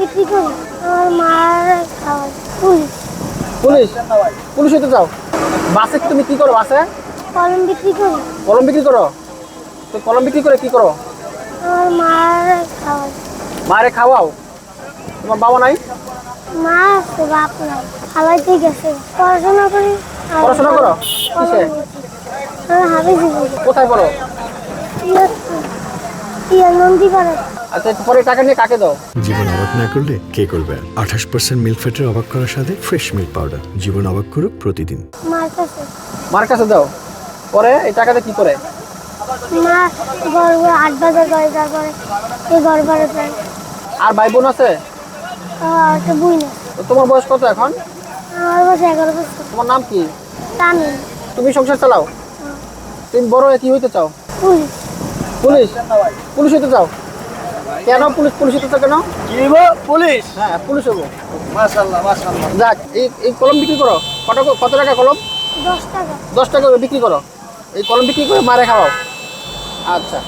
বিক্রি করি, আমার মার খাওয়াই। পুলিশ। পুলিশ? পুলিশ হতে চাও? বাসে তুমি কি করো? বাসে কলম বিক্রি করি, কলম বিক্রি করো? তো কলম বিক্রি করে কি করো? আমার মার খাওয়াই। মায়ের খাওয়াও? তোমার বাবা নাই? মা আছে, বাপ নাই, খালাইতে গেছে। পড়াশোনা করি। আর পড়াশোনা করো? কলম কিসে? বিক্রি। আমি হাফিজি পড়ি। কোথায় পড়ো? নন্দী পাড়া। আচ্ছা, পরে টাকা নিয়ে কাকে দাও? জীবন অবাক না করলে কে করবে? 28% মিল্ক ফ্যাটের অবাক করার সাথে ফ্রেশ মিল্ক পাউডার। জীবন অবাক করুক প্রতিদিন। মার কাছে। মার কাছে দাও। পরে এই টাকাতে কি করে? মা গর্ব 8 বাজার করে, তারপরে এই গর্বারে প্রায় আর ভাই বোন আছে? একটা বই না। তো তোমার বয়স কত এখন? আমার বয়স 11 বছর। তোমার নাম কি? টানি। তুমি সংসার চালাও? তুমি বড় হয়ে কি হইতে চাও? পুলিশ। পুলিশ? পুলিশ হতে চাও? কেন পুলিশ? পুলিশ হতে চাও কেন? কি হইব? পুলিশ? হ্যাঁ, পুলিশ হবো। মাশাআল্লাহ মাশাআল্লাহ। যাক, এই কলম বিক্রি করো। কত টাকা কলম? 10 টাকা। 10 টাকা করে বিক্রি করো। এই কলম বিক্রি করে মারে খাওয়াও। আচ্ছা।